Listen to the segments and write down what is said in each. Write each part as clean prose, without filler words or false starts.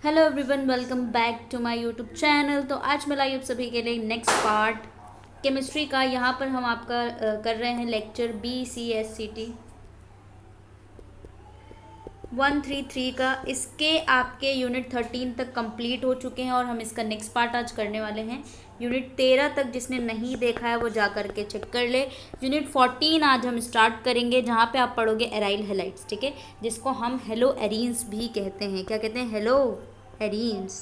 Hello everyone, welcome back to my YouTube channel. तो आज मैं लाई आप सभी के लिए नेक्स्ट पार्ट केमिस्ट्री का। यहाँ पर हम आपका कर रहे हैं लेक्चर BCSCT 133 का। इसके आपके यूनिट 13 तक कंप्लीट हो चुके हैं और हम इसका नेक्स्ट पार्ट आज करने वाले हैं। यूनिट 13 तक जिसने नहीं देखा है वो जा करके चेक कर ले। यूनिट 14 आज हम स्टार्ट करेंगे, जहाँ पे आप पढ़ोगे एराइल हैलाइड्स, ठीक है, जिसको हम हेलो एरीन्स भी कहते हैं। क्या कहते हैं? Hello arenes.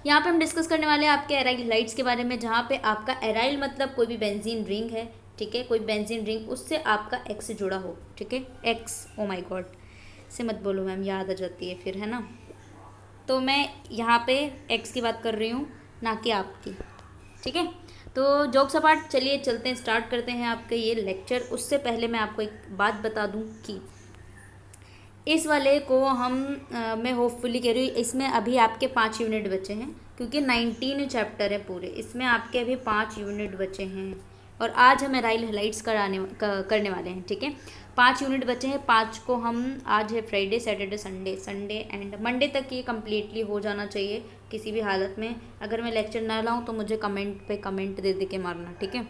यहाँ पे हम डिस्कस करने वाले हैं आपके एराइल हैलाइड्स के बारे में, जहाँ पे आपका एराइल मतलब कोई भी बेंजीन रिंग है, ठीक है, कोई बेंजीन रिंग, उससे आपका एक्स से जुड़ा हो, ठीक है, एक्स। ओ माय गॉड, से मत बोलो मैम, याद आ जाती है फिर, है ना। तो मैं यहाँ पे एक्स की बात कर रही हूँ, ना कि आपकी, ठीक है। तो जोक्स अपार्ट, चलिए चलते हैं, स्टार्ट करते हैं आपके ये लेक्चर। उससे पहले मैं आपको एक बात बता दूँ कि इस वाले को हम मैं होपफुली कह रही हूँ, इसमें अभी आपके 5 यूनिट बचे हैं, क्योंकि 19 चैप्टर है पूरे, इसमें आपके अभी 5 यूनिट बचे हैं। और आज हम एराइल हैलाइड्स करने वाले हैं, ठीक है। 5 यूनिट बचे हैं, 5 को हम, आज है Friday, Saturday, Sunday and Monday तक ये कम्प्लीटली हो जाना चाहिए। किसी भी हालत में अगर मैं लेक्चर ना लाऊँ तो मुझे कमेंट पे कमेंट दे दे के मारना, ठीक है।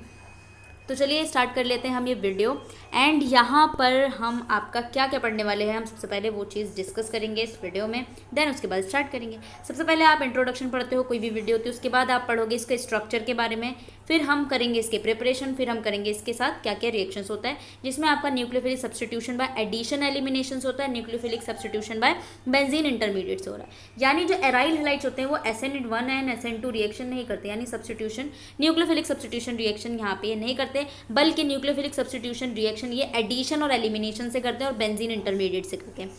तो चलिए स्टार्ट कर लेते हैं हम ये वीडियो। एंड यहाँ पर हम आपका क्या क्या पढ़ने वाले हैं, हम सबसे पहले वो चीज़ डिस्कस करेंगे इस वीडियो में, देन उसके बाद स्टार्ट करेंगे। सबसे पहले आप इंट्रोडक्शन पढ़ते हो, कोई भी वीडियो होती है, उसके बाद आप पढ़ोगे इसके स्ट्रक्चर के बारे में, फिर हम करेंगे इसके प्रिपरेशन, फिर हम करेंगे इसके साथ क्या क्या रिएक्शंस होता है, जिसमें आपका nucleophilic substitution by addition elimination होता है, nucleophilic substitution by benzene intermediates हो रहा है। यानी जो एराइल हैलाइड्स होते हैं वो SN1 एंड SN2 रिएक्शन नहीं करते, यानी सब्स्टिट्यूशन, न्यूक्लियोफिलिक सब्स्टिट्यूशन रिएक्शन यहाँ पे ये नहीं करते, बल्कि न्यूक्लियोफिलिक सब्स्टिट्यूशन रिएक्शन ये एडिशन और एलिमिनेशन से करते हैं और बेंजीन इंटरमीडिएट से करते हैं।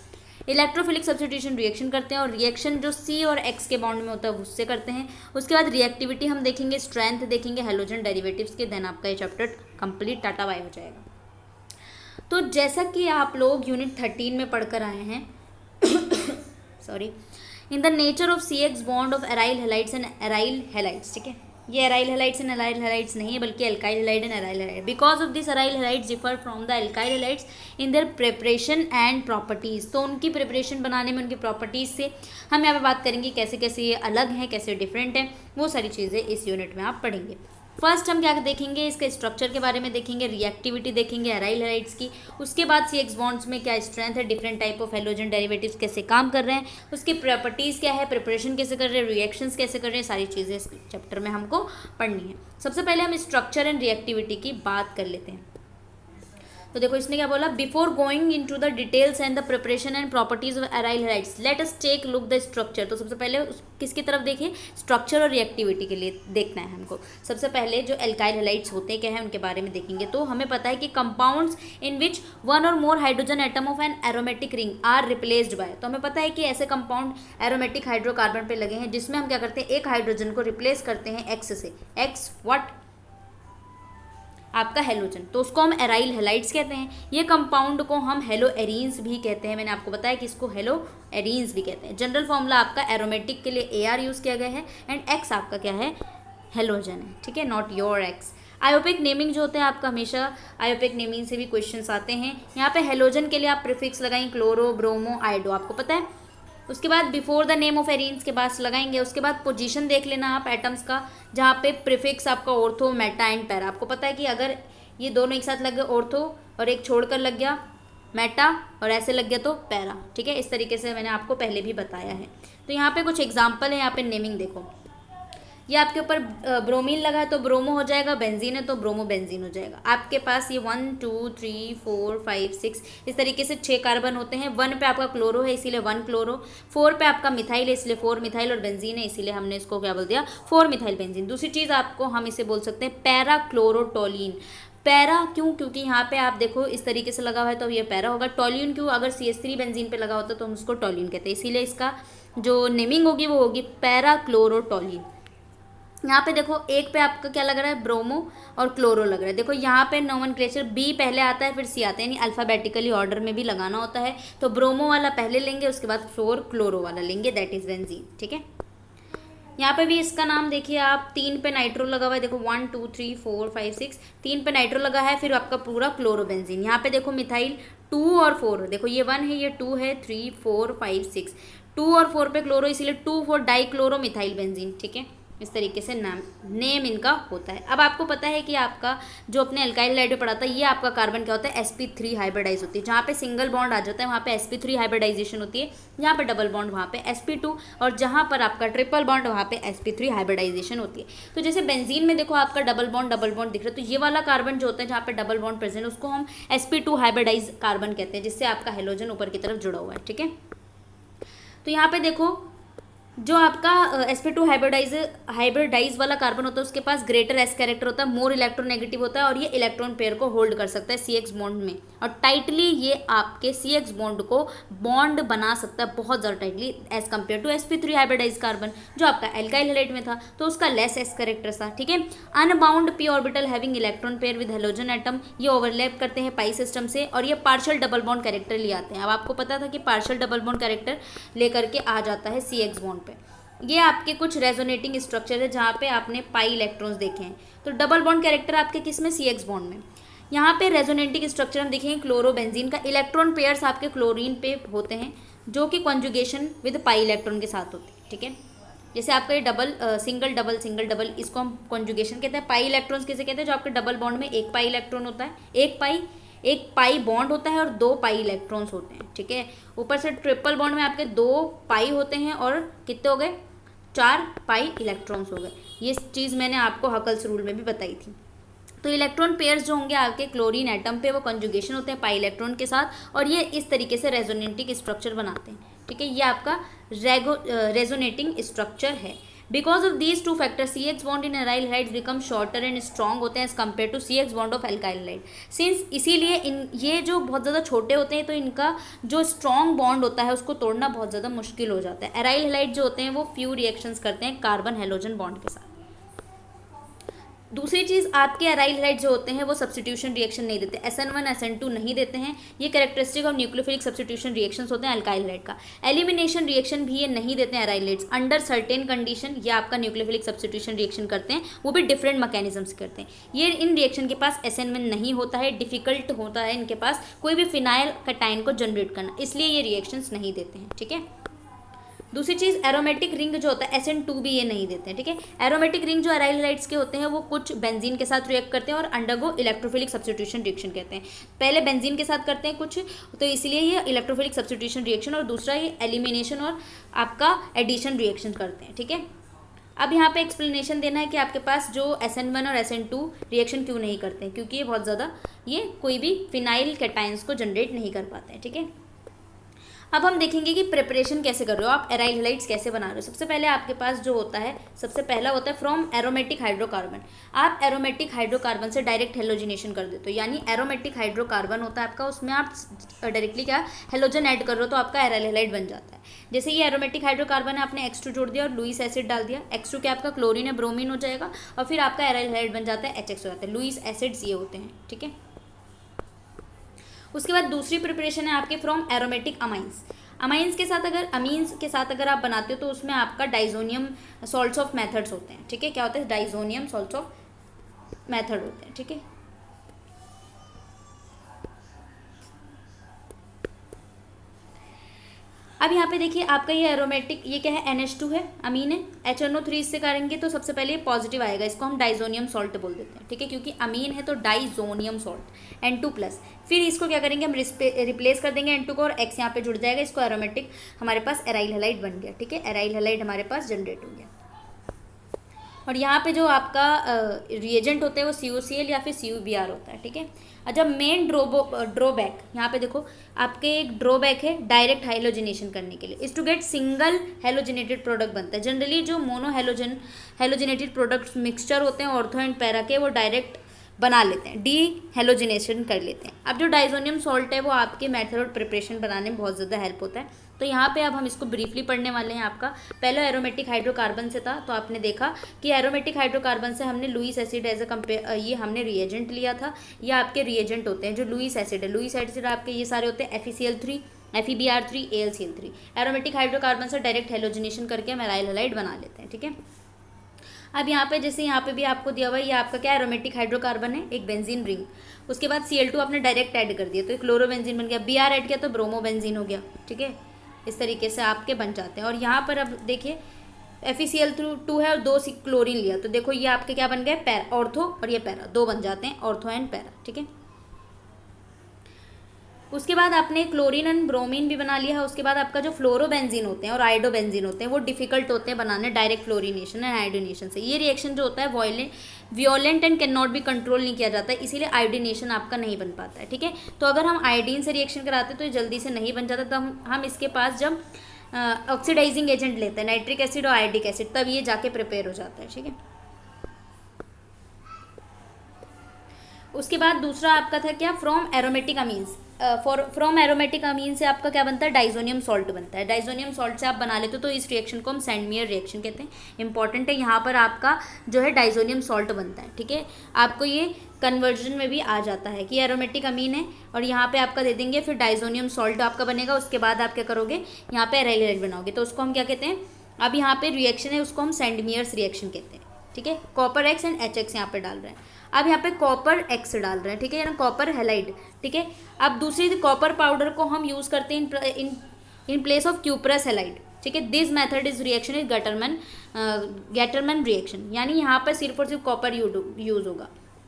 इलेक्ट्रोफिलिक सब्स्टिट्यूशन रिएक्शन करते हैं और रिएक्शन जो C और X के बॉन्ड में होता है उससे करते हैं। उसके बाद रिएक्टिविटी हम देखेंगे, स्ट्रेंथ देखेंगे, हैलोजन डेरिवेटिव्स के, देन आपका ये चैप्टर कंप्लीट, टाटा बाय हो जाएगा। तो जैसा कि आप लोग यूनिट 13 में पढ़कर आए हैं sorry, in the nature of CX bond of aryl halides and aryl halides, ठीक है। ये aryl halides and aryl halides नहीं है, बल्कि alkyl halide and aryl halide. Because of this aryl halides differ from the alkyl halides in their preparation and properties. तो उनकी preparation बनाने में, उनकी प्रॉपर्टीज़ से हम यहाँ पे बात करेंगे कैसे कैसे ये अलग हैं, कैसे डिफरेंट हैं, वो सारी चीज़ें इस यूनिट में आप पढ़ेंगे। फर्स्ट हम क्या देखेंगे, इसके स्ट्रक्चर के बारे में देखेंगे, रिएक्टिविटी देखेंगे एराइल हैलाइड्स की। उसके बाद CX बॉन्ड्स में क्या स्ट्रेंथ है, different type of halogen derivatives कैसे काम कर रहे हैं, उसकी प्रॉपर्टीज़ क्या है, प्रिपरेशन कैसे कर रहे हैं, रिएक्शंस कैसे कर रहे हैं, सारी चीज़ें इस चैप्टर में हमको पढ़नी है। सबसे पहले हम स्ट्रक्चर एंड रिएक्टिविटी की बात कर लेते हैं। तो देखो इसने क्या बोला, before going into the details and the preparation and properties of aryl halides let us take look the structure. तो सबसे पहले किसकी तरफ देखें, स्ट्रक्चर और रिएक्टिविटी के लिए देखना है हमको। सबसे पहले जो एल्काइल हैलाइड्स होते क्या है उनके बारे में देखेंगे। तो हमें पता है कि compounds in which one or more hydrogen atom of an aromatic ring are replaced by. तो हमें पता है कि ऐसे कंपाउंड एरोमेटिक हाइड्रोकार्बन पे लगे हैं जिसमें हम क्या करते हैं, एक हाइड्रोजन को रिप्लेस करते हैं एक्स से। एक्स व्हाट, आपका हेलोजन, तो उसको हम एराइल हैलाइड्स कहते हैं। ये कंपाउंड को हम हेलो एरीन्स भी कहते हैं। मैंने आपको बताया कि इसको हेलो एरीन्स भी कहते हैं। जनरल फॉर्मूला आपका एरोमेटिक के लिए AR यूज़ किया गया है एंड एक्स आपका क्या है, हेलोजन है, ठीक है, नॉट योर एक्स। आयोपिक नेमिंग जो होते हैं आपका, हमेशा आयोपिक नेमिंग से भी क्वेश्चंस आते हैं। यहाँ पे हेलोजन के लिए आप प्रीफिक्स लगाएं, क्लोरो, ब्रोमो, आइडो, आपको पता है। उसके बाद before the name of arenes के बाद लगाएंगे। उसके बाद पोजीशन देख लेना आप एटम्स का, जहाँ पे प्रीफिक्स आपका ऑर्थो, मेटा एंड पैरा। आपको पता है कि अगर ये दोनों एक साथ लग गए ऑर्थो और एक छोड़कर लग गया मेटा और ऐसे लग गया तो पैरा, ठीक है। इस तरीके से मैंने आपको पहले भी बताया है। तो यहाँ पे कुछ एग्जाम्पल है, यहाँ पे नेमिंग देखो, ये आपके ऊपर ब्रोमीन लगा है तो ब्रोमो हो जाएगा, बेंजीन है तो ब्रोमो बेंजीन हो जाएगा। आपके पास ये 1 2 3 4 5 6 इस तरीके से 6 कार्बन होते हैं। 1 पे आपका क्लोरो है इसीलिए 1 क्लोरो, 4 पे आपका मिथाइल है इसलिए 4 मिथाइल, और बेंजीन है इसीलिए हमने इसको क्या बोल दिया, 4 मिथाइल बेंजीन। दूसरी चीज़ आपको हम इसे बोल सकते हैं पैरा क्लोरोटोलिन। पैरा क्यों, क्योंकि यहाँ पे आप देखो इस तरीके से लगा हुआ है तो ये पैरा होगा। टोलिन क्यों, अगर CH3 बेंजीन पे लगा होता तो हम उसको टोलिन कहते हैं, इसीलिए इसका जो नेमिंग होगी वो होगी पैरा क्लोरोटोलिन। यहाँ पे देखो एक पे आपका क्या लग रहा है, ब्रोमो और क्लोरो लग रहा है। देखो यहाँ पे नोमेनक्लेचर B पहले आता है फिर C आता है, यानी अल्फ़ाबेटिकली ऑर्डर में भी लगाना होता है। तो ब्रोमो वाला पहले लेंगे, उसके बाद 4 क्लोरो वाला लेंगे, दैट इज़ बेंजीन, ठीक है। यहाँ पे भी इसका नाम देखिए आप, 3 पे नाइट्रो लगा हुआ है, देखो 1 2 3 4 5 6, 3 पे नाइट्रो लगा है, फिर आपका पूरा क्लोरोबेंजीन। यहाँ पे देखो मिथाइल 2 और 4, देखो ये 1 है, ये 2 है, 3 4 5 6, 2 और 4 पे क्लोरो, इसीलिए 2,4 डाइक्लोरो मिथाइल बेंजीन, ठीक है। इस तरीके से नेम इनका होता है। अब आपको पता है कि आपका जो अपने अल्काइल हैलाइड में पढ़ा था, ये आपका कार्बन क्या होता है, sp3 हाइब्रिडाइज होती है। जहाँ पे सिंगल बॉन्ड आ जाता है वहाँ पे sp3 हाइब्रिडाइजेशन होती है, जहाँ पे डबल बॉन्ड वहाँ पे sp2, और जहाँ पर आपका ट्रिपल बॉन्ड वहाँ पे sp3 हाइब्रिडाइजेशन होती है। तो जैसे बेंजीन में देखो आपका डबल बॉन्ड दिख रहा है, तो ये वाला कार्बन जो होता है जहाँ पे डबल बॉन्ड प्रेजेंट, उसको हम sp2 हाइब्रिडाइज कार्बन कहते हैं, जिससे आपका हेलोजन ऊपर की तरफ जुड़ा हुआ है, ठीक है। तो यहाँ पे देखो जो आपका sp2 हाइब्रिडाइज वाला कार्बन होता है, उसके पास ग्रेटर s कैरेक्टर होता है, मोर इलेक्ट्रोनेगेटिव होता है, और ये इलेक्ट्रॉन पेयर को होल्ड कर सकता है CX बॉन्ड में, और टाइटली ये आपके CX बॉन्ड को बॉन्ड बना सकता है बहुत ज़्यादा tightly as compare to sp3 hybridise carbon जो आपका एल्काइल हैलाइड में था, तो उसका लेस s कैरेक्टर था, ठीक है। Unbound p orbital having electron pair with halogen atom, ये ओवरलैप करते हैं पाई सिस्टम से, और ये पार्शियल डबल बॉन्ड कैरेक्टर ले आते हैं। अब आपको पता था कि पार्शियल डबल बॉन्ड कैरेक्टर लेकर के आ जाता है CX बॉन्ड पे। ये आपके कुछ रेजोनेटिंग स्ट्रक्चर है जहाँ पे आपने पाई इलेक्ट्रॉन्स देखे हैं। तो डबल बॉन्ड कैरेक्टर आपके किस में, CX बॉन्ड में। यहाँ पे रेजोनेटिंग स्ट्रक्चर हम देखेंगे क्लोरोबेंजीन का, इलेक्ट्रॉन पेयर्स आपके क्लोरीन पे होते हैं जो कि कॉन्जुगेशन विद पाई इलेक्ट्रॉन के साथ होते हैं, ठीक है। जैसे आपका ये डबल सिंगल डबल, इसको हम कॉन्जुगेशन कहते हैं। पाई इलेक्ट्रॉन्स किसे कहते हैं, जो आपके डबल बॉन्ड में एक पाई इलेक्ट्रॉन होता है, एक पाई बॉन्ड होता है और 2 पाई इलेक्ट्रॉन्स होते हैं, ठीक है। ऊपर से ट्रिपल बॉन्ड में आपके 2 पाई होते हैं और कितने हो गए, 4 पाई इलेक्ट्रॉन्स हो गए। ये चीज़ मैंने आपको हकल्स रूल में भी बताई थी। तो इलेक्ट्रॉन पेयर्स जो होंगे आपके क्लोरीन एटम पे, वो कंजुगेशन होते हैं पाई इलेक्ट्रॉन के साथ, और ये इस तरीके से रेजोनेटिंग स्ट्रक्चर बनाते हैं, ठीक है। ये आपका रेजोनेटिंग स्ट्रक्चर है। Because of these two factors CX bond in aryl halides become shorter and strong होते हैं as compare to CX bond of alkyl halide. Since इसीलिए ये जो बहुत ज़्यादा छोटे होते हैं, तो इनका जो स्ट्रॉन्ग बॉन्ड होता है उसको तोड़ना बहुत ज़्यादा मुश्किल हो जाता है। एराइल हैलाइड जो होते हैं वो फ्यू रिएक्शंस करते हैं कार्बन हेलोजन बॉन्ड के साथ। दूसरी चीज़, आपके एराइल हैलाइड जो होते हैं वो सब्स्टिट्यूशन रिएक्शन नहीं देते, SN1 SN2 नहीं देते हैं। ये characteristic of nucleophilic substitution reactions होते हैं अल्काइल हैलाइड का। एलिमिनेशन रिएक्शन भी ये नहीं देते हैं aryl halides. Under certain condition ये आपका न्यूक्लियोफिलिक सब्स्टिट्यूशन रिएक्शन करते हैं, वो भी डिफरेंट मैकेनिज्म से करते हैं। ये इन रिएक्शन के पास SN1 नहीं होता है, डिफिकल्ट होता है इनके पास कोई भी फिनाइल कैटायन को जनरेट करना, इसलिए ये रिएक्शंस नहीं देते हैं, ठीक है। दूसरी चीज़, एरोमेटिक रिंग जो होता है SN2 भी ये नहीं देते हैं, ठीक है। एरोमेटिक रिंग जो एराइल हैलाइड्स के होते हैं वो कुछ बेंजीन के साथ रिएक्ट करते हैं और अंडरगो इलेक्ट्रोफिलिक सब्स्टिट्यूशन रिएक्शन कहते हैं। पहले बेंजीन के साथ करते हैं कुछ, तो इसलिए ये इलेक्ट्रोफिलिक सब्स्टिट्यूशन रिएक्शन, और दूसरा ये एलिमिनेशन और आपका एडिशन रिएक्शन करते हैं, ठीक है। अब यहाँ पे एक्सप्लेनेशन देना है कि आपके पास जो SN1 और SN2 रिएक्शन क्यों नहीं करते हैं, क्योंकि ये बहुत ज़्यादा ये कोई भी फिनाइल कैटायंस को जनरेट नहीं कर पाते हैं, ठीक है। अब हम देखेंगे कि प्रिपरेशन कैसे कर रहे हो आप, एराइल हैलाइड्स कैसे बना रहे हो। सबसे पहले आपके पास जो होता है, सबसे पहला होता है फ्रॉम एरोमेटिक हाइड्रोकार्बन। आप एरोमेटिक हाइड्रोकार्बन से डायरेक्ट हेलोजिनेशन कर देते हो, यानी एरोमेटिक हाइड्रोकार्बन होता है आपका, उसमें आप डायरेक्टली क्या हेलोजन ऐड कर रहे हो, तो आपका एराइल हैलाइड बन जाता है। जैसे ये एरोमेटिक हाइड्रोकार्बन है, आपने X2 जोड़ दिया और लुईस एसिड डाल दिया, X2 क्या आपका क्लोरीन है, ब्रोमीन हो जाएगा, और फिर आपका एराइल हैलाइड बन जाता है HX हो जाता है। लुईस एसिड्स ये होते हैं, ठीक है। उसके बाद दूसरी प्रिपरेशन है आपके फ्रॉम एरोमेटिक अमाइंस। अमाइंस के साथ अगर अमीन्स के साथ अगर आप बनाते हो तो उसमें आपका डाइजोनियम सॉल्ट्स ऑफ मेथड्स होते हैं, ठीक है। क्या होता है, डाइजोनियम सॉल्ट्स ऑफ मेथड होते हैं, ठीक है। अब यहाँ पे देखिए आपका ये एरोमेटिक, ये क्या है, NH2 है, अमीन है, HNO3 इससे करेंगे तो सबसे पहले पॉजिटिव आएगा, इसको हम डाइजोनियम सॉल्ट बोल देते हैं, ठीक है, क्योंकि अमीन है तो डाइजोनियम सॉल्ट N2+। फिर इसको क्या करेंगे, हम रिप्लेस कर देंगे N2 को, और X यहाँ पे जुड़ जाएगा, इसको एरोमेटिक हमारे पास एराइल हैलाइड बन गया, ठीक है। एराइल हैलाइड हमारे पास जनरेट हो गया। और यहाँ पे जो आपका रिएजेंट होता है वो COCl या फिर CuBr होता है, ठीक है। अच्छा, मेन ड्रॉबैक यहाँ पे देखो, आपके एक ड्रॉबैक है डायरेक्ट हाइलोजिनेशन करने के लिए, is to get single halogenated product बनता है। जनरली जो मोनो हेलोजिनेटेड प्रोडक्ट्स मिक्सचर होते हैं ऑर्थो एंड पैरा के, वो डायरेक्ट बना लेते हैं, डी हेलोजिनेशन कर लेते हैं। अब जो डाइजोनियम सॉल्ट है वो आपके मेथड और प्रिपरेशन बनाने में बहुत ज़्यादा हेल्प होता है। तो यहाँ पे अब हम इसको ब्रीफली पढ़ने वाले हैं। आपका पहला एरोमेटिक हाइड्रोकार्बन से था, तो आपने देखा कि एरोमेटिक हाइड्रोकार्बन से हमने लुईस एसिड एज अ ये हमने रिएजेंट लिया था। ये आपके रिएजेंट होते हैं जो लुईस एसिड है। लुईस एसिड आपके ये सारे होते हैं FeCl3, FeBr3, AlCl3। Aromatic hydrocarbon से डायरेक्ट हेलोजिनेशन करके हम एराइल हैलाइड बना लेते हैं, ठीक है। अब यहाँ पे जैसे यहाँ पे भी आपको दिया हुआ है, ये आपका क्या एरोमेटिक हाइड्रोकार्बन है, एक बेंजीन रिंग, उसके बाद Cl2 आपने डायरेक्ट ऐड कर दिया तो एक क्लोरोबेंजीन बन गया, Br ऐड किया तो ब्रोमोबेंजीन हो गया, ठीक है। इस तरीके से आपके बन जाते हैं। और यहाँ पर अब देखिए FeCl2 है और 2 क्लोरीन लिया, तो देखो ये आपके क्या बन गए, पैरा, ऑर्थो और ये पैरा, 2 बन जाते हैं, ऑर्थो एंड पैरा, ठीक है। उसके बाद आपने क्लोरीन एंड ब्रोमीन भी बना लिया है। उसके बाद आपका जो फ्लोरोबेंजीन होते हैं और आयोडोबेंजीन होते हैं वो डिफिकल्ट होते हैं बनाने डायरेक्ट फ्लोरिनेशन एंड आयोडीनेशन से। ये रिएक्शन जो होता है violent and can not be control नहीं किया जाता है, इसीलिए आयोडीनेशन आपका नहीं बन पाता है, ठीक है। तो अगर हम आयोडीन से रिएक्शन कराते तो ये जल्दी से नहीं बन जाता, तो हम इसके पास जब ऑक्सीडाइजिंग एजेंट लेते हैं, नाइट्रिक एसिड और आयोडिक एसिड, तब ये जाके प्रिपेयर हो जाता है, ठीक है। उसके बाद दूसरा आपका था क्या, from aromatic amines. From aromatic amine से आपका क्या बनता है, डाइजोनियम सॉल्ट बनता है। डाइजोनियम सॉल्ट से आप बना लेते हो तो इस रिएक्शन को हम सैंडमियर रिएक्शन कहते हैं। इंपॉर्टेंट है, यहाँ पर आपका जो है डाइजोनियम सॉल्ट बनता है, ठीक है। आपको ये कन्वर्जन में भी आ जाता है कि एरोमेटिक अमीन है और यहाँ पे आपका दे देंगे, फिर डाइजोनियम सॉल्ट आपका बनेगा। उसके बाद आप क्या करोगे, यहाँ पे एराइल हैलाइड बनाओगे, तो उसको हम क्या कहते हैं, अब यहाँ पे रिएक्शन है उसको हम सैंडमियर्स रिएक्शन कहते हैं, ठीक है। कॉपर एक्स एंड HX यहाँ पे डाल रहे हैं। अब यहाँ पे कॉपर एक्स डाल रहे हैं, ठीक है ना, कॉपर हैलाइड, ठीक है। अब दूसरी कॉपर पाउडर को हम यूज़ करते हैं in place of cuprous halide, ठीक है। This method is reaction is Gattermann reaction, यानी यहाँ पर सिर्फ और सिर्फ कॉपर यूज़ होगा।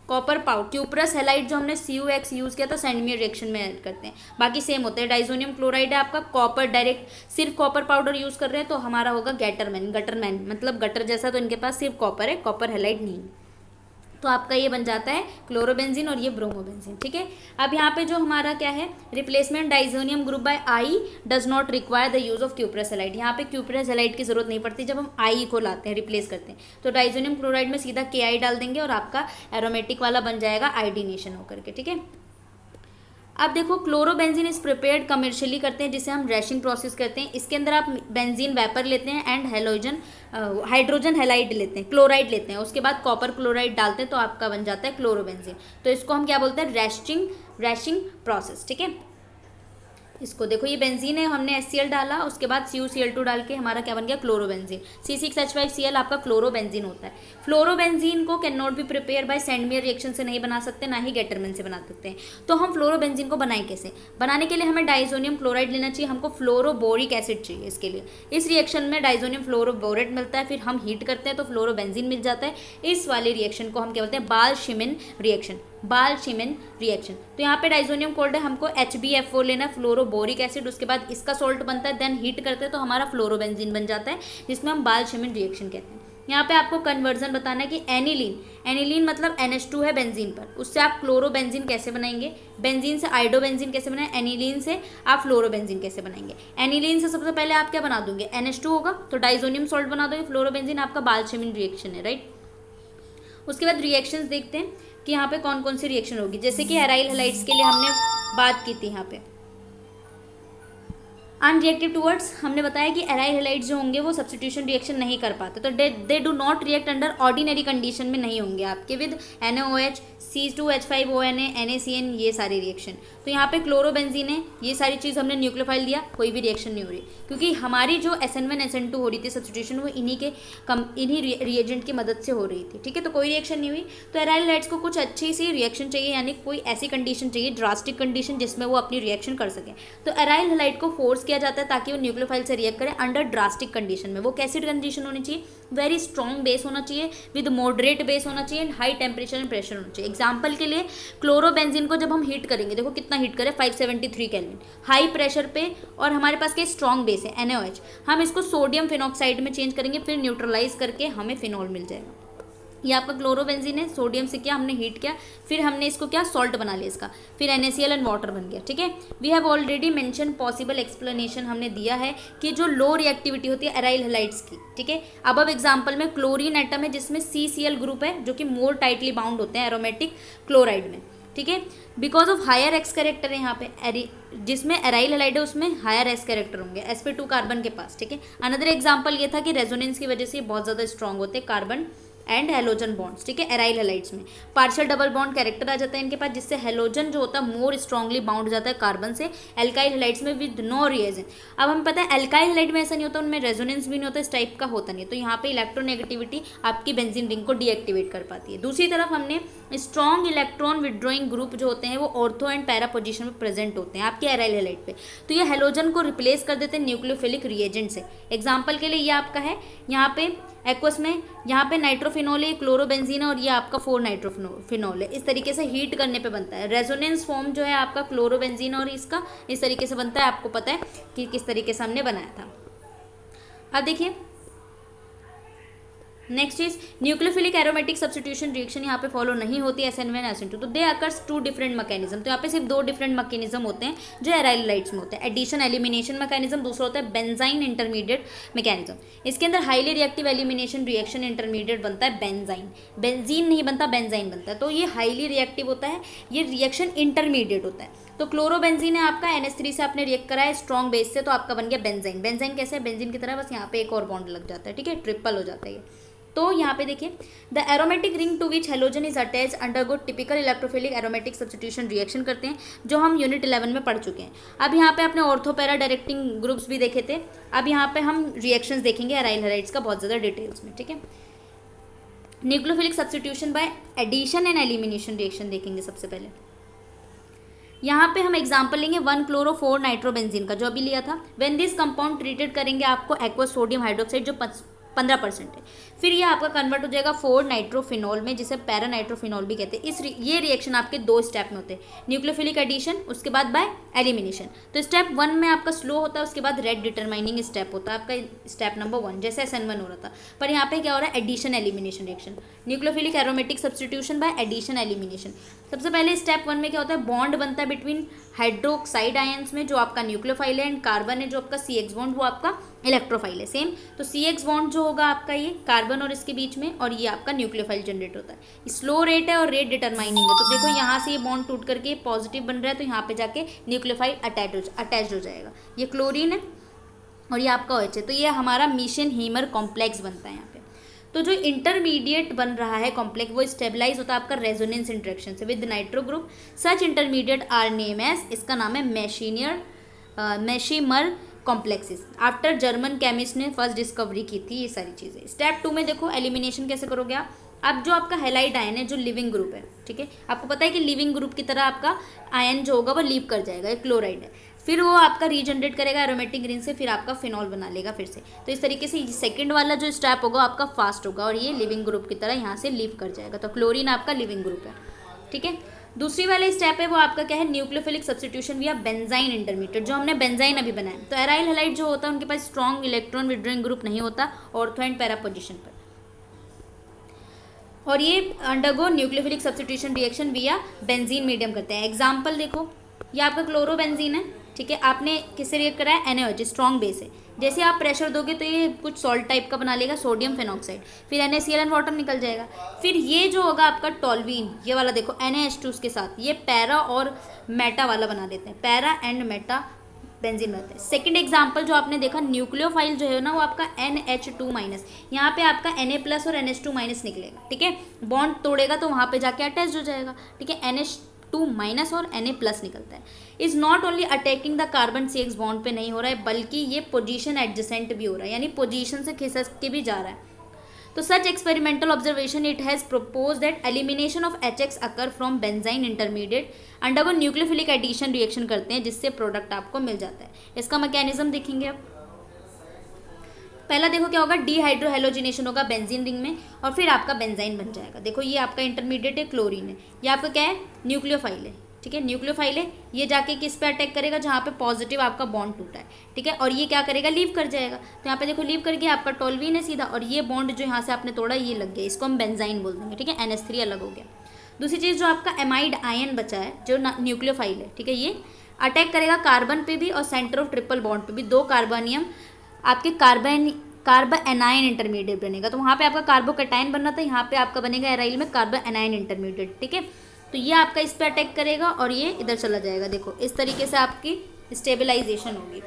कॉपर पाउडर क्यूपरस हैलाइड जो हमने CuX यूज़ किया था सैंडमियर रिएक्शन में ऐड करते हैं, बाकी सेम होते हैं। डाइजोनियम क्लोराइड है आपका, कॉपर डायरेक्ट सिर्फ कॉपर पाउडर यूज़ कर रहे हैं तो हमारा होगा गटरमैन मतलब गटर जैसा, तो इनके पास सिर्फ कॉपर है, कॉपर हैलाइड नहीं, तो आपका ये बन जाता है क्लोरोबेंजीन और ये ब्रोमोबेंजीन, ठीक है। अब यहाँ पे जो हमारा क्या है, replacement diazonium group by I does not require the use of cuprous halide. यहाँ पे क्यूपरस हैलाइड की जरूरत नहीं पड़ती जब हम आई को लाते हैं, रिप्लेस करते हैं, तो डाइजोनियम क्लोराइड में सीधा KI डाल देंगे और आपका एरोमेटिक वाला बन जाएगा आयोडीनेशन होकर के, ठीक है। अब देखो क्लोरोबेंजीन इज प्रिपेयर्ड कमर्शियली करते हैं, जिसे हम रैशिंग प्रोसेस करते हैं। इसके अंदर आप बेंजीन वेपर लेते हैं एंड हाइड्रोजन हैलाइड लेते हैं, क्लोराइड लेते हैं, उसके बाद कॉपर क्लोराइड डालते हैं तो आपका बन जाता है क्लोरोबेंजीन। तो इसको हम क्या बोलते हैं, रैशिंग प्रोसेस, ठीक है। इसको देखो ये बेंजीन है, हमने HCl डाला, उसके बाद CuCl2 डाल के हमारा क्या बन गया, क्लोरोबेंजीन। C6H5Cl आपका क्लोरोबेंजीन होता है। फ्लोरोबेंजीन को can not be prepare by Sandmeyer reaction से नहीं बना सकते, ना ही गैटरमैन से बना सकते हैं। तो हम फ्लोरोबेंजीन को बनाएं कैसे, बनाने के लिए हमें डाइजोनियम क्लोराइड लेना चाहिए, हमको फ्लोरोबोरिक एसिड चाहिए इसके लिए। इस रिएक्शन में डाइजोनियम फ्लोरोबोरेट मिलता है, फिर हम हीट करते हैं तो फ्लोरोबेंजीन मिल जाता है। इस वाले रिएक्शन को हम क्या बोलते हैं, बाल-शिमिन रिएक्शन। तो यहाँ पे डाइजोनियम कोल्ड है, हमको HbF4 लेना, फ्लोरोबोरिक एसिड, उसके बाद इसका सॉल्ट बनता है, देन हीट करते हैं तो हमारा फ्लोरोबेंजीन बन जाता है, जिसमें हम बाल-शिमिन रिएक्शन कहते हैं। यहाँ पे आपको कन्वर्जन बताना है कि एनिलीन मतलब NH2 है बेंजीन पर, उससे आप क्लोरोबेंजीन कैसे बनाएंगे, बेंजीन से आयोडोबेंजीन कैसे बनाएं, एनिलीन से आप फ्लोरोबेंजीन कैसे बनाएंगे। एनिलीन से सबसे पहले आप क्या बना दोगे, NH2 होगा तो डाइजोनियम सॉल्ट बना दोगे, फ्लोरोबेंजीन आपका बाल-शिमिन रिएक्शन है, राइट। उसके बाद रिएक्शंस देखते हैं कि यहाँ पे कौन कौन सी रिएक्शन होगी। जैसे कि एराइल हैलाइड्स के लिए हमने बात की थी, यहाँ पे अनरिएक्टिव टूवर्ड्स हमने बताया कि एराइल हैलाइड्स जो होंगे वो सब्स्टिट्यूशन रिएक्शन नहीं कर पाते, तो they do not react under ordinary condition में नहीं होंगे आपके विद NaOH C2H5ONA NaCN ये सारी रिएक्शन। तो यहाँ पे क्लोरोबेंजीन है, ये सारी चीज़ हमने न्यूक्लियोफाइल दिया, कोई भी रिएक्शन नहीं हो रही, क्योंकि हमारी जो SN1 SN2 हो रही थी सब्स्टिट्यूशन वो इन्हीं रिएजेंट की मदद से हो रही थी, ठीक है। तो कोई रिएक्शन नहीं हुई। तो एराइल हैलाइड्स को कुछ अच्छी सी रिएक्शन चाहिए, यानी कोई ऐसी कंडीशन चाहिए, ड्रास्टिक कंडीशन, जिसमें वो अपनी रिएक्शन कर सकें। तो एराइल हैलाइड को फोर्स किया जाता है ताकि वो न्यूक्लियोफाइल से रिएक्ट करें अंडर ड्रास्टिक कंडीशन में। वो कैसी कंडीशन होनी चाहिए, वेरी स्ट्रॉन्ग बेस होना चाहिए, विद मॉडरेट बेस होना चाहिए, हाई टेम्परेचर एंड प्रेशर होना चाहिए। एग्जाम्पल के लिए क्लोरोबेंजीन को जब हम हीट करेंगे, देखो कितना हीट करें, 573 केल्विन हाई प्रेशर पे, और हमारे पास क्या स्ट्रॉन्ग बेस है NaOH, हम इसको सोडियम फिनॉक्साइड में चेंज करेंगे, फिर न्यूट्रलाइज करके हमें फिनॉल मिल जाएगा। ये आपका क्लोरोबेंजीन है, सोडियम से क्या हमने हीट किया, फिर हमने इसको क्या सॉल्ट बना लिया इसका, फिर NaCl एंड वाटर बन गया, ठीक है। We have already mention possible explanation हमने दिया है कि जो लो रिएक्टिविटी होती है एराइल हैलाइड्स की, ठीक है। अब एग्जांपल में क्लोरीन एटम है जिसमें CCl ग्रुप है जो कि मोर टाइटली बाउंड होते हैं एरोमेटिक क्लोराइड में, ठीक है। Because of higher X character है यहाँ पे, जिसमें एराइल हैलाइड है उसमें हायर एस कैरेक्टर होंगे sp2 कार्बन के पास, ठीक है। अनदर एग्जांपल ये था कि रेजोनेंस की वजह से बहुत ज़्यादा स्ट्रॉन्ग होते हैं कार्बन एंड हेलोजन बॉन्ड्स, ठीक है, एराइल हैलाइड्स में पार्शियल डबल बॉन्ड कैरेक्टर आ जाता है इनके पास, जिससे हेलोजन जो होता है मोर स्ट्रांगली बाउंड जाता है कार्बन से। एल्काइल हैलाइड्स में विद नो रिएजन। अब हमें पता है एल्काइल हैलाइड में ऐसा नहीं होता, उनमें रेजोनेंस भी नहीं होता, इस टाइप का होता नहीं है, तो यहाँ पे इलेक्ट्रोनेगेटिविटी आपकी बेंजीन रिंग को डीएक्टिवेट कर पाती है। दूसरी तरफ हमने स्ट्रॉन्ग इलेक्ट्रॉन विड्रॉइंग ग्रुप जो होते हैं वो ऑर्थो एंड पैरा पोजीशन में प्रेजेंट होते हैं आपके एराइल हैलाइड पे, तो ये हेलोजन को रिप्लेस कर देते हैं न्यूक्लियोफिलिक रिएजेंट से। एग्जाम्पल के लिए ये आपका है यहाँ पे एक्वस में, यहाँ पे नाइट्रोफिनॉल है, क्लोरोबेंजीन है, और ये आपका 4 नाइट्रोफिनॉल है। इस तरीके से हीट करने पे बनता है। रेजोनेंस फॉर्म जो है आपका क्लोरोबेंजीन और इसका इस तरीके से बनता है, आपको पता है कि किस तरीके से हमने बनाया था। अब देखिए next is nucleophilic aromatic substitution reaction यहाँ पे फॉलो नहीं होती SN1 SN2, तो दे अकर्स 2 डिफरेंट मैकेनिज्म। तो यहाँ पे सिर्फ 2 डिफरेंट मैकेनिज्म होते हैं जो एराइल हैलाइड्स में होते हैं, एडिशन एलिमिनेशन मैकेनिज्म, दूसरा होता है बेंजाइन इंटरमीडिएट मैकेनिज्म। इसके अंदर highly reactive elimination reaction intermediate बनता है बेंजाइन, बेंजीन नहीं बनता, बेंजाइन बनता है, तो ये हाईली रिएक्टिव होता है, ये रिएक्शन इंटरमीडिएट होता है। तो क्लोरोबेंजीन है आपका, NH3 से आपने रिएक्ट करा है स्ट्रॉन्ग बेस से, तो आपका बन गया बेंजाइन। बेंजाइन कैसे है, बेंजीन की तरह, बस यहाँ पे एक और बॉन्ड लग जाता है, ठीक है, ट्रिपल हो जाता है ये। तो यहाँ पे देखिए the aromatic ring to which halogen is attach undergo typical electrophilic aromatic substitution reaction करते हैं, जो हम यूनिट 11 में पढ़ चुके हैं। अब यहाँ पे अपने ऑर्थोपैरा डायरेक्टिंग ग्रुप्स भी देखे थे, अब यहाँ पे हम रिएक्शंस देखेंगे एराइल हैलाइड्स का बहुत ज़्यादा डिटेल्स में, ठीक है। Nucleophilic substitution by addition and elimination reaction देखेंगे सबसे पहले। यहाँ पे हम एग्जांपल लेंगे 1-chloro-4 नाइट्रोबेंजीन का, जो अभी लिया था। व्हेन दिस कंपाउंड ट्रीटेड करेंगे आपको एक्वस सोडियम हाइड्रोक्साइड जो 15% है, फिर ये आपका कन्वर्ट हो जाएगा 4 नाइट्रोफिनॉल में, जिसे पैरा नाइट्रोफिनॉल भी कहते हैं। ये रिएक्शन आपके 2 स्टेप में होते हैं, न्यूक्लियोफिलिक एडिशन, उसके बाद बाय एलिमिनेशन। तो स्टेप 1 में आपका स्लो होता है, उसके बाद रेट डिटरमाइनिंग स्टेप होता है आपका स्टेप नंबर 1, जैसे SN1 हो रहा था। पर यहाँ पे क्या हो रहा है, addition elimination reaction, nucleophilic aromatic substitution by addition elimination. सबसे पहले स्टेप 1 में क्या होता है, बॉन्ड बनता है बिटवीन हाइड्रोक्साइड आयंस में, जो आपका न्यूक्लियोफाइल है, एंड कार्बन है जो आपका CX बॉन्ड, वो आपका इलेक्ट्रोफाइल है सेम। तो CX बॉन्ड जो होगा आपका ये कार्बन और इसके बीच में, और ये आपका न्यूक्लियोफाइल जनरेट होता है। स्लो रेट है और रेट डिटरमाइनिंग है, तो देखो यहाँ से ये बॉन्ड टूट करके पॉजिटिव बन रहा है, तो यहाँ पे जाके न्यूक्लियोफाइल अटैच हो जाएगा। ये क्लोरीन है और ये आपका OH है, तो ये हमारा मीशन हीमर कॉम्प्लेक्स बनता है यहाँ पे। तो जो इंटरमीडिएट बन रहा है कॉम्प्लेक्स, वो स्टेबलाइज होता है आपका रेजोनेंस इंटरेक्शन से with nitro group. Such intermediate are name as, इसका नाम है Meisenheimer complexes. After German chemist ने फर्स्ट डिस्कवरी की थी ये सारी चीज़ें। स्टेप 2 में देखो एलिमिनेशन कैसे करोगे आप। अब जो आपका हैलाइड आयन है जो लिविंग ग्रुप है, ठीक है, आपको पता है कि लिविंग ग्रुप की तरह आपका आयन जो होगा वो लीव कर जाएगा, एक क्लोराइड है, फिर वो आपका रीजनरेट करेगा एरोमेटिक रिंग से, फिर आपका फिनॉल बना लेगा फिर से। तो इस तरीके से सेकंड वाला जो स्टेप होगा आपका फास्ट होगा, और ये लिविंग ग्रुप की तरह यहाँ से लीव कर जाएगा। तो क्लोरीन आपका लिविंग ग्रुप है, ठीक है। दूसरी वाला स्टेप है वो आपका क्या है, न्यूक्लियोफिलिक सब्स्टिट्यूशन विया बेंजाइन इंटरमीडिएट, जो हमने बेंजाइन अभी बनाया। तो एराइल हैलाइड जो होता है उनके पास स्ट्रॉन्ग इलेक्ट्रॉन विड्रॉइंग ग्रुप नहीं होता ऑर्थो एंड पैरा पोजीशन पर, और ये अंडरगो न्यूक्लियोफिलिक सब्स्टिट्यूशन रिएक्शन विया बेंजीन मीडियम करते हैं। एग्जाम्पल देखो, ये आपका क्लोरोबेंजीन है, ठीक है, आपने किससे रिएक्ट करा है, NaOH स्ट्रॉन्ग बेस है। जैसे आप प्रेशर दोगे तो ये कुछ सॉल्ट टाइप का बना लेगा, सोडियम फेनॉक्साइड, फिर NaCl एंड वाटर निकल जाएगा। फिर ये जो होगा आपका टॉल्वीन, ये वाला देखो NaH2 के साथ ये पैरा और मेटा वाला बना देते हैं, पैरा एंड मेटा बेंजीन बनता है। सेकंड एग्जांपल जो आपने देखा, न्यूक्लियोफाइल जो है ना वो आपका NH2-, यहाँ पे आपका Na+ और NH2- निकलेगा, ठीक है, बॉन्ड तोड़ेगा तो वहाँ पे जाके अटैच हो जाएगा, ठीक है, NH2- और Na+ निकलता है। Is not only attacking the carbon CX bond पे नहीं हो रहा है, बल्कि ये पोजीशन एडजेसेंट भी हो रहा है, यानी पोजीशन से खिसक के भी जा रहा है। तो such experimental observation it has propose that elimination of HX occur from benzyne intermediate undergo nucleophilic addition reaction करते हैं, जिससे प्रोडक्ट आपको मिल जाता है। इसका मैकेनिज्म देखेंगे अब। पहला देखो क्या होगा, डीहाइड्रोहेलोजिनेशन होगा बेंजीन रिंग में, और फिर आपका बेंजाइन बन जाएगा। देखो ये आपका इंटरमीडिएट है, क्लोरीन है, ये आपका क्या है, न्यूक्लियोफाइल है, ठीक है, न्यूक्लियोफाइल है, ये जाके किस पे अटैक करेगा, जहाँ पे पॉजिटिव आपका बॉन्ड टूटा है, ठीक है, और ये क्या करेगा, लीव कर जाएगा। तो यहाँ पे देखो लीव करके आपका टॉल्वीन है सीधा, और ये बॉन्ड जो यहाँ से आपने तोड़ा ये लग गया, इसको हम बेंजाइन बोल देंगे, ठीक है, NH3 अलग हो गया। दूसरी चीज़ जो आपका एमाइड आयन बचा है जो न्यूक्लियोफाइल है, ठीक है, ये अटैक करेगा कार्बन पे भी और सेंटर ऑफ ट्रिपल बॉन्ड पे भी, 2 कार्बोनियम आपके कार्बन एनायन इंटरमीडिएट बनेगा। तो वहाँ पे आपका कार्बोकैटायन बनना था, यहाँ पे आपका बनेगा एराइल में कार्बन एनायन इंटरमीडिएट, ठीक है। तो ये आपका इस पे अटैक करेगा और ये इधर चला जाएगा, देखो इस तरीके से आपकी स्टेबलाइजेशन होगी।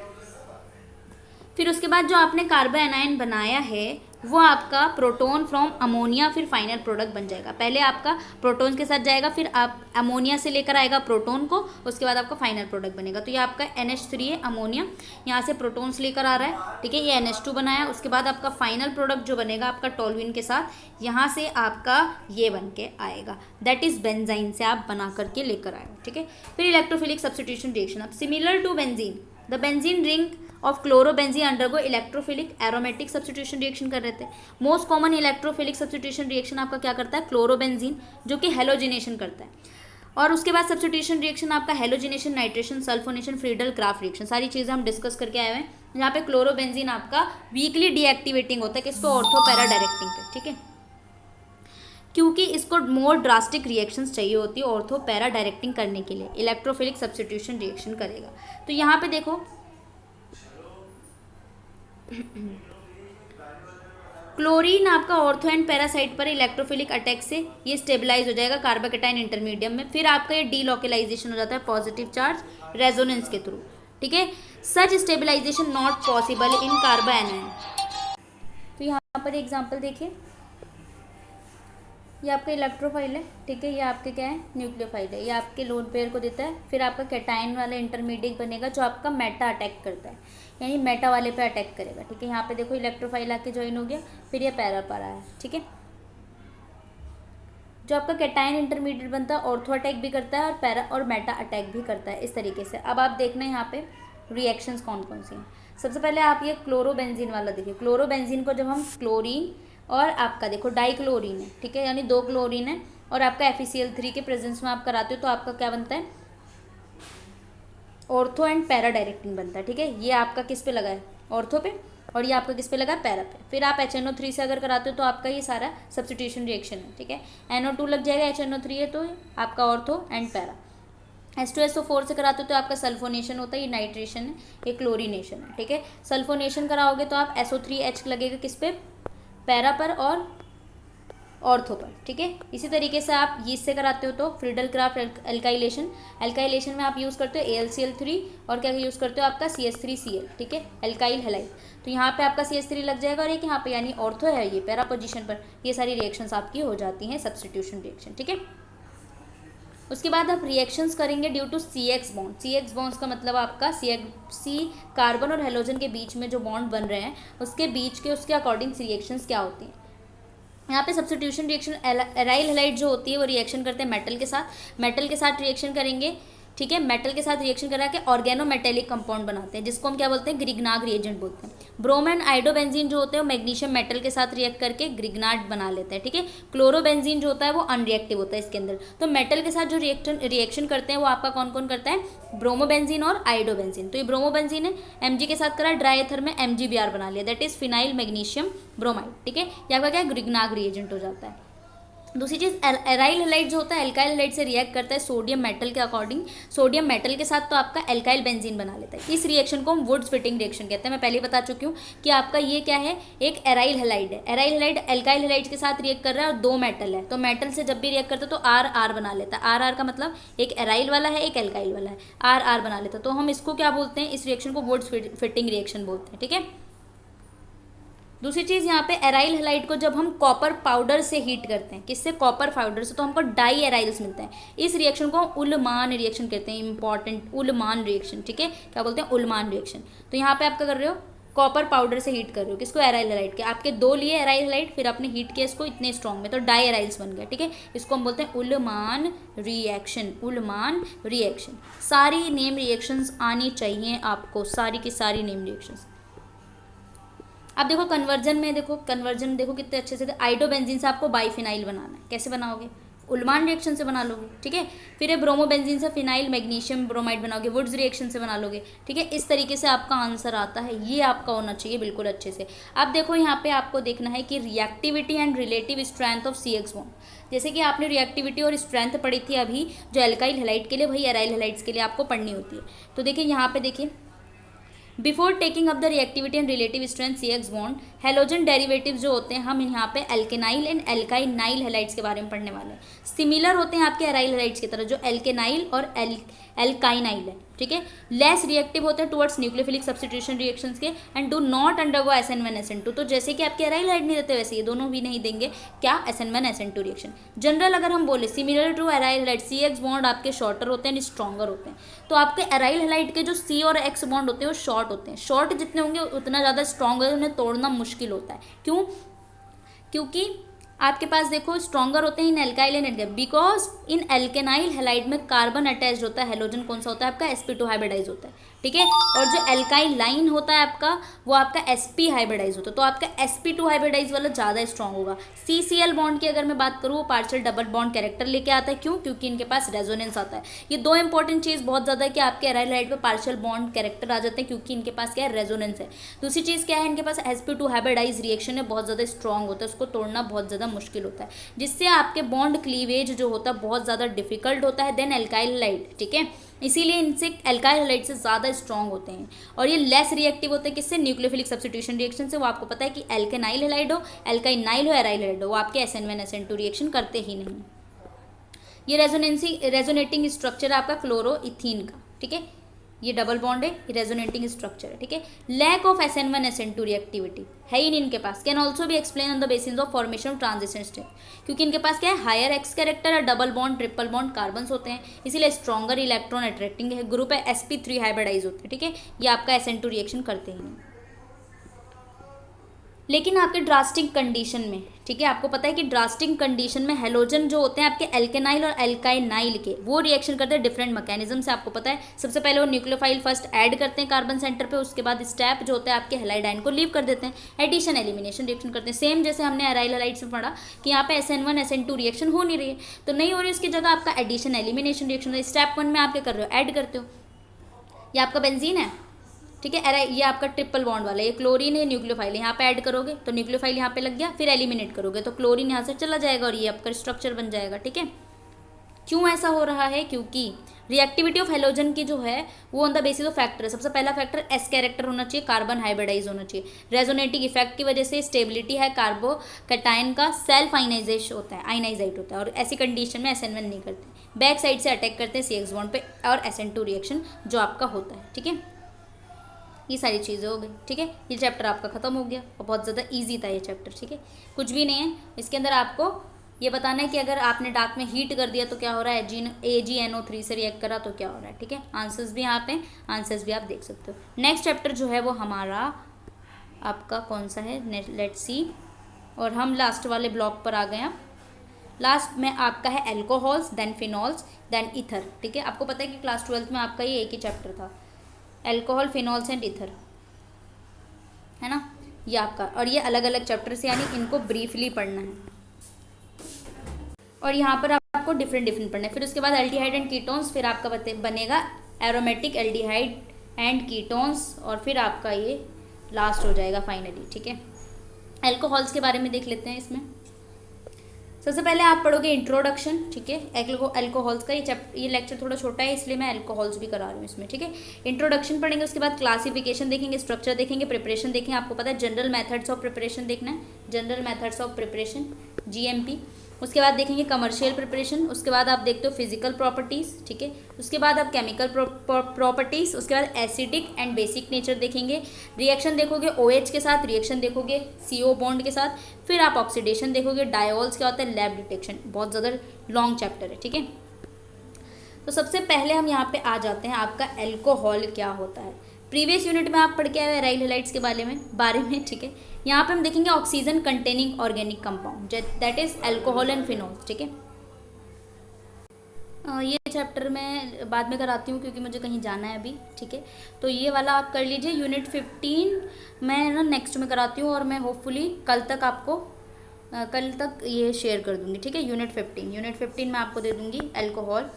फिर उसके बाद जो आपने कार्बन एनायन बनाया है वो आपका प्रोटॉन फ्रॉम अमोनिया फिर फाइनल प्रोडक्ट बन जाएगा। पहले आपका प्रोटॉन के साथ जाएगा, फिर आप अमोनिया से लेकर आएगा प्रोटॉन को, उसके बाद आपका फाइनल प्रोडक्ट बनेगा। तो ये आपका NH3 है अमोनिया, यहाँ से प्रोटॉन्स लेकर आ रहा है, ठीक है, ये NH2 बनाया। उसके बाद आपका फाइनल प्रोडक्ट जो बनेगा आपका टोल्यूइन के साथ, यहाँ से आपका ये बन के आएगा, दैट इज बेंजाइन से आप बना करके लेकर आएगा, ठीक है। फिर इलेक्ट्रोफिलिक सब्स्टिट्यूशन रिएक्शन, अब similar to benzene the benzene ring of chlorobenzene undergo electrophilic aromatic substitution reaction कर रहे थे। Most common electrophilic substitution reaction आपका क्या करता है, क्लोरोबेंजीन, जो कि हेलोजिनेशन करता है। और उसके बाद सब्स्टिट्यूशन रिएक्शन आपका halogenation, nitration, sulphonation, Friedel craft reaction, सारी चीज़ें हम डिस्कस करके आए हुए हैं। यहाँ पे क्लोरोबेंजीन आपका वीकली डीएक्टिवेटिंग होता है, किसको, ऑर्थो पैरा डायरेक्टिंग पे, ठीक है, क्योंकि इसको मोर ड्रास्टिक रिएक्शंस चाहिए होती है ऑर्थो पैरा डायरेक्टिंग करने के लिए, इलेक्ट्रोफिलिक सब्स्टिट्यूशन रिएक्शन करेगा। तो यहाँ पे देखो क्लोरीन आपका ऑर्थो एंड पैरासाइट पर इलेक्ट्रोफिलिक अटैक से ये स्टेबलाइज हो जाएगा कार्बोकेटाइन इंटरमीडियम में, फिर आपका ये डीलोकलाइजेशन हो जाता है पॉजिटिव चार्ज रेजोनेंस के थ्रू, ठीक है। Such stabilisation not possible in carbon anion. तो यहाँ पर एग्जांपल देखिए, ये आपका इलेक्ट्रोफाइल है, ठीक है, ये आपके क्या है, न्यूक्लियोफाइल है, ये आपके लोन पेयर को देता है। फिर आपका कैटायन वाला इंटरमीडिएट बनेगा जो आपका मेटा अटैक करता है, यानी मेटा वाले पे अटैक करेगा, ठीक है। यहाँ पे देखो इलेक्ट्रोफाइल आके ज्वाइन हो गया, फिर ये पैरा पर आया, ठीक है। जो आपका कैटायन इंटरमीडिएट बनता है ऑर्थो अटैक भी करता है और पैरा और मेटा अटैक भी करता है, इस तरीके से। अब आप देखना यहाँ पे रिएक्शंस कौन कौन सी हैं। सबसे पहले आप ये क्लोरोबेंजीन वाला देखिए, क्लोरोबेंजीन को जब हम क्लोरीन और आपका देखो डाइक्लोरीन है, ठीक है, यानी 2 क्लोरीन है और आपका FeCl3 के प्रेजेंस में आप कराते हो तो आपका क्या बनता है, ऑर्थो एंड पैरा डायरेक्टिंग बनता है, ठीक है। ये आपका किस पे लगा है, ऑर्थो पे, और ये आपका किस पे लगा है, पैरा पे। फिर आप HNO3 से अगर कराते हो तो आपका ये सारा सब्स्टिट्यूशन रिएक्शन है, ठीक है। NO2 लग जाएगा, HNO3 है तो आपका ऑर्थो एंड पैरा। H2SO4 से कराते हो तो आपका सल्फोनेशन होता है, ये नाइट्रेशन है, ये क्लोरीनेशन है, ठीक है। सल्फोनेशन कराओगे तो आप SO3H लगेगा किस पे, पैरा पर और ऑर्थो पर, ठीक है। इसी तरीके से आप यीस्ट से कराते हो तो फ्रीडल क्राफ्ट एल्काइलेशन, एल्काइलेशन में आप यूज़ करते हो AlCl3 और क्या यूज़ करते हो आपका CH3Cl, ठीक है, एल्काइल हैलाइड। तो यहाँ पे आपका CH3 लग जाएगा और एक यहाँ पे यानी ऑर्थो है ये पैरा पोजीशन पर, ये सारी रिएक्शंस आपकी हो जाती हैं सब्स्टिट्यूशन रिएक्शन, ठीक है। उसके बाद आप रिएक्शंस करेंगे due to CX bond. CX bonds का मतलब आपका C कार्बन और हेलोजन के बीच में जो बॉन्ड बन रहे हैं उसके बीच के उसके अकॉर्डिंग रिएक्शंस क्या होती हैं। यहाँ पे सब्स्टिट्यूशन रिएक्शन एराइल हैलाइड जो होती है वो रिएक्शन करते हैं मेटल के साथ रिएक्शन करेंगे, ठीक है। मेटल के साथ रिएक्शन करा के ऑर्गेनोमेटेलिक कंपाउंड बनाते हैं जिसको हम क्या बोलते हैं, ग्रिग्नाग रिएजेंट बोलते हैं। ब्रोम आइडोबेंजीन जो होते हैं वो मैग्नीशियम मेटल के साथ रिएक्ट करके ग्रिग्नाट बना लेते हैं, ठीक है। क्लोरोबेंजीन जो होता है वो अनरिएक्टिव होता है इसके अंदर। तो मेटल के साथ जो रिएक्शन करते हैं वो आपका कौन कौन करता है, ब्रोमोबेंजीन और आइडोबेंजीन। तो ये ब्रोमोबेंजीन है, Mg के साथ करा, ड्राई एथर में MgBr बना लिया, that is phenyl magnesium bromide, ठीक है। ये आपका क्या ग्रिग्नाग रिएजेंट हो जाता है। दूसरी चीज़ एराइल हैलाइड जो होता है एल्काइल हैलाइड से रिएक्ट करता है सोडियम मेटल के अकॉर्डिंग, सोडियम मेटल के साथ तो आपका एल्काइल बेंजीन बना लेता है। इस रिएक्शन को हम वुड्स फिटिंग रिएक्शन कहते हैं। मैं पहले बता चुकी हूँ कि आपका ये क्या है, एक एराइल हैलाइड है। एराइल हैलाइड एल्काइल हैलाइड के साथ रिएक्ट कर रहा है और 2 मेटल है, तो मेटल से जब भी रिएक्ट करता है तो RR बना लेता है। RR का मतलब एक एराइल वाला है एक एल्काइल वाला है, RR बना लेता है। तो हम इसको क्या बोलते हैं, इस रिएक्शन को वुड्स फिटिंग रिएक्शन बोलते हैं, ठीक है। दूसरी चीज़ यहाँ पे एराइल हैलाइड को जब हम कॉपर पाउडर से हीट करते हैं, किससे, कॉपर पाउडर से, तो हमको डाई एराइल्स मिलते हैं। इस रिएक्शन को उलमान रिएक्शन कहते हैं, इंपॉर्टेंट, उलमान रिएक्शन, ठीक है, क्या बोलते हैं, उलमान रिएक्शन। तो यहाँ पे आप क्या कर रहे हो, कॉपर पाउडर से हीट कर रहे हो, किसको, एराइल हैलाइड के। आपके 2 लिए एराइल हैलाइड, फिर आपने हीट किया इसको इतने स्ट्रॉन्ग में तो डाई एराइल्स बन गया, ठीक है। इसको हम बोलते हैं उलमान रिएक्शन, उलमान रिएक्शन। सारी नेम रिएक्शंस आनी चाहिए आपको, सारी की सारी नेम रिएक्शंस। अब देखो कन्वर्जन में देखो कितने अच्छे से, आइडोबेंजीन से आपको बाइफिनाइल बनाना है, कैसे बनाओगे, उलमान रिएक्शन से बना लोगे, ठीक है। फिर ये ब्रोमोबेंजीन से फिनाइल मैग्नीशियम ब्रोमाइड बनाओगे, वुड्स रिएक्शन से बना लोगे, ठीक है। इस तरीके से आपका आंसर आता है, ये आपका होना चाहिए बिल्कुल अच्छे से। अब देखो यहाँ पे आपको देखना है कि reactivity and relative strength of CX bond. जैसे कि आपने रिएक्टिविटी और स्ट्रेंथ पढ़ी थी अभी जो एल्काइल हैलाइड के लिए, वही एराइल हैलाइड्स के लिए आपको पढ़नी होती है। तो देखिए यहाँ पे देखिए, before taking up the reactivity and relative strength CX bond, halogen derivatives जो होते हैं हम यहाँ पे एल्केनाइल एंड एल्काइनाइल हैलाइड्स के बारे में पढ़ने वाले हैं। सिमिलर होते हैं आपके एराइल हैलाइड्स की तरह, जो एल्केनाइल और एल्काइनाइल है, ठीक है। लेस रिएक्टिव होते हैं टुवर्ड्स न्यूक्लियोफिलिक सब्स्टिट्यूशन रिएक्शंस के and do not undergo SN1 SN2। तो जैसे कि आपके एराइल हाइड नहीं देते वैसे ये दोनों भी नहीं देंगे क्या, SN1 SN2 रिएक्शन। जनरल अगर हम बोले similar to aryl halide, CX bond आपके शॉर्टर होते हैं, स्ट्रॉन्गर होते हैं। तो आपके एराइल हाइड के जो C और X बॉन्ड होते हैं वो शॉर्ट होते हैं। शॉर्ट जितने होंगे उतना ज़्यादा स्ट्रॉन्ग है, उन्हें तोड़ना मुश्किल होता है। क्यों? क्योंकि आपके पास देखो स्ट्रॉन्गर होते हैं in alkyl and alkyl, because in alkenyl halide में कार्बन अटैच्ड होता है। हेलोजन कौन सा होता है आपका, sp2 हाइब्रिडाइज होता है, ठीक है। और जो एल्काइल लाइन होता है आपका वो आपका sp हाइब्रिडाइज होता है। तो आपका sp2 हाइब्रिडाइज वाला ज़्यादा स्ट्रॉन्ग होगा। CCl बॉन्ड की अगर मैं बात करूँ वो पार्शियल डबल बॉन्ड कैरेक्टर लेके आता है। क्यों? क्योंकि इनके पास रेजोनेंस आता है। ये दो इंपॉर्टेंट चीज़ बहुत ज़्यादा है कि आपके एराइल हाइड पे पार्शियल बॉन्ड कैरेक्टर आ जाते हैं क्योंकि इनके पास क्या है, रेजोनेंस है। दूसरी चीज़ क्या है, इनके पास sp2 हाइब्रिडाइज रिएक्शन है, बहुत ज़्यादा स्ट्रॉन्ग होता है, उसको तोड़ना बहुत ज़्यादा मुश्किल होता है, जिससे आपके बॉन्ड क्लीवेज जो होता है बहुत ज़्यादा डिफिकल्ट होता है देन एल्काइल हैलाइड, ठीक है। इसीलिए इनसे एल्काइल हैलाइड से ज़्यादा स्ट्रॉन्ग होते हैं और ये लेस रिएक्टिव होते हैं किससे, न्यूक्लियोफिलिक सब्स्टिट्यूशन रिएक्शन से। वो आपको पता है कि एल्केनाइल हैलाइड हो, एल्काइनाइल हो, एराइल हैलाइड हो, वो आपके SN1 SN2 रिएक्शन करते ही नहीं। ये रेजोनेटिंग स्ट्रक्चर है आपका क्लोरोइथीन का, ठीक है। ये डबल बॉन्ड है, ये रेजोनेटिंग स्ट्रक्चर है, ठीक है। Lack of SN1 SN2 reactivity है ही नहीं इनके पास, कैन ऑल्सो भी explain on the basis of formation of transition state, क्योंकि इनके पास क्या है, हायर एक्स कैरेक्टर है, double bond triple bond carbons होते हैं, इसीलिए स्ट्रॉन्गर इलेक्ट्रॉन अट्रैक्टिंग है, ग्रुप है sp3 हाइब्रिडाइज होते हैं, ठीक है। ये आपका SN2 रिएक्शन करते ही नहीं। लेकिन आपके ड्रास्टिक कंडीशन में, ठीक है, आपको पता है कि ड्रास्टिक कंडीशन में हेलोजन जो होते हैं आपके एल्केनाइल और एल्काइनाइल के, वो रिएक्शन करते हैं डिफरेंट मैकेनिज्म से। आपको पता है सबसे पहले वो न्यूक्लियोफाइल फर्स्ट ऐड करते हैं कार्बन सेंटर पे, उसके बाद स्टेप जो होता है आपके हैलाइड आयन को लीव कर देते हैं, एडिशन एलिमिनेशन रिएक्शन करते हैं। सेम जैसे हमने एराइल हैलाइड से पढ़ा कि यहाँ पे SN1 SN2 रिएक्शन हो नहीं रही है, तो नहीं हो रही, उसकी जगह आपका एडिशन एलिमिनेशन रिएक्शन स्टेप 1 में आप क्या कर रहे हो, ऐड करते हो। ये आपका बेंजीन है, ठीक है, ये आपका ट्रिपल बॉन्ड वाला, ये क्लोरीन है, न्यूक्लियोफाइल यहाँ पे ऐड करोगे तो न्यूक्लियोफाइल यहाँ पे लग गया, फिर एलिमिनेट करोगे तो क्लोरीन यहाँ से चला जाएगा और ये आपका स्ट्रक्चर बन जाएगा, ठीक है। क्यों ऐसा हो रहा है? क्योंकि रिएक्टिविटी ऑफ हेलोजन की जो है वो on the basis of factor है। सबसे पहला फैक्टर S कैरेक्टर होना चाहिए, कार्बन हाइब्रिडाइज होना चाहिए। रेजोनेटिंग इफेक्ट की वजह से स्टेबिलिटी है कार्बोकैटायन का, सेल्फ आयनाइजेशन होता है, आयनाइजाइट होता है, और ऐसी कंडीशन में SN1 नहीं करते, बैक साइड से अटैक करते हैं CX बॉन्ड पे और SN2 रिएक्शन जो आपका होता है, ठीक है। ये सारी चीज़ें हो गई, ठीक है। ये चैप्टर आपका ख़त्म हो गया और बहुत ज़्यादा इजी था ये चैप्टर, ठीक है, कुछ भी नहीं है इसके अंदर। आपको ये बताना है कि अगर आपने डार्क में हीट कर दिया तो क्या हो रहा है, AgNO3 से रिएक्ट करा तो क्या हो रहा है, ठीक है। आंसर्स भी यहाँ पे, आंसर्स भी आप देख सकते हो। नेक्स्ट चैप्टर जो है वो हमारा आपका कौन सा है, लेट्स सी, और हम लास्ट वाले ब्लॉक पर आ गए हैं। लास्ट में आपका है alcohols, then phenols, then ether, ठीक है। आपको पता है कि क्लास 12th में आपका ये एक ही चैप्टर था, एल्कोहल, फिनॉल्स एंड ईथर, है ना, ये आपका। और ये अलग अलग चैप्टर से, यानी इनको ब्रीफली पढ़ना है और यहाँ पर आपको डिफरेंट पढ़ना है। फिर उसके बाद एल्डिहाइड एंड कीटोन्स, फिर आपका बनेगा एरोमेटिक एल्डिहाइड एंड कीटोन्स, और फिर आपका ये लास्ट हो जाएगा फाइनली, ठीक है। एल्कोहल्स के बारे में देख लेते हैं। इसमें सबसे पहले आप पढ़ोगे इंट्रोडक्शन, ठीक है, एल्कोहल्स का। ये लेक्चर थोड़ा छोटा है इसलिए मैं एल्कोहल्स भी करा रही हूँ इसमें, ठीक है। इंट्रोडक्शन पढ़ेंगे, उसके बाद क्लासिफिकेशन देखेंगे, स्ट्रक्चर देखेंगे, प्रिपरेशन देखेंगे। आपको पता है जनरल मेथड्स ऑफ प्रिपरेशन देखना है, general methods of preparation GMP। उसके बाद देखेंगे कमर्शियल प्रिपरेशन, उसके बाद आप देखते हो फिजिकल प्रॉपर्टीज़, ठीक है। उसके बाद आप केमिकल प्रॉपर्टीज़, उसके बाद एसिडिक एंड बेसिक नेचर देखेंगे। रिएक्शन देखोगे OH के साथ, रिएक्शन देखोगे CO बॉन्ड के साथ, फिर आप ऑक्सीडेशन देखोगे, डायोल्स क्या होता है, लैब डिटेक्शन। बहुत ज़्यादा लॉन्ग चैप्टर है, ठीक है। तो सबसे पहले हम यहाँ पे आ जाते हैं, आपका एल्कोहल क्या होता है। प्रीवियस यूनिट में आप पढ़ के आए हैं एराइल हैलाइड्स के बारे में, ठीक है। यहाँ पे हम देखेंगे oxygen containing organic compound, that is alcohol and phenol, ठीक है। ये चैप्टर मैं बाद में कराती हूँ क्योंकि मुझे कहीं जाना है अभी, ठीक है। तो ये वाला आप कर लीजिए। यूनिट 15 मैं ना नेक्स्ट में कराती हूँ और मैं होपफुली कल तक ये शेयर कर दूँगी, ठीक है। यूनिट 15 मैं आपको दे दूँगी एल्कोहल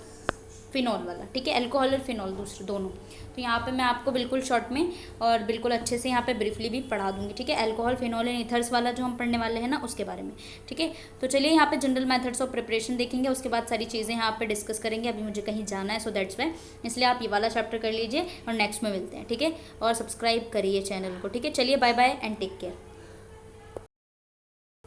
फिनॉल वाला, ठीक है, एल्कोहल और फिनॉल दूसरे दोनों। तो यहाँ पे मैं आपको बिल्कुल शॉर्ट में और बिल्कुल अच्छे से यहाँ पे ब्रीफली भी पढ़ा दूँगी, ठीक है। एल्कोहल, फिनॉल एंड ईथर्स वाला जो हम पढ़ने वाले हैं ना उसके बारे में, ठीक है। तो चलिए यहाँ पे जनरल मेथड्स ऑफ प्रिपरेशन देखेंगे, उसके बाद सारी चीज़ें यहाँ पे डिस्कस करेंगे। अभी मुझे कहीं जाना है, सो दैट्स वाई, इसलिए आप ये वाला चैप्टर कर लीजिए और नेक्स्ट में मिलते हैं, ठीक है। और सब्सक्राइब करिए चैनल को, ठीक है। चलिए bye bye and take care.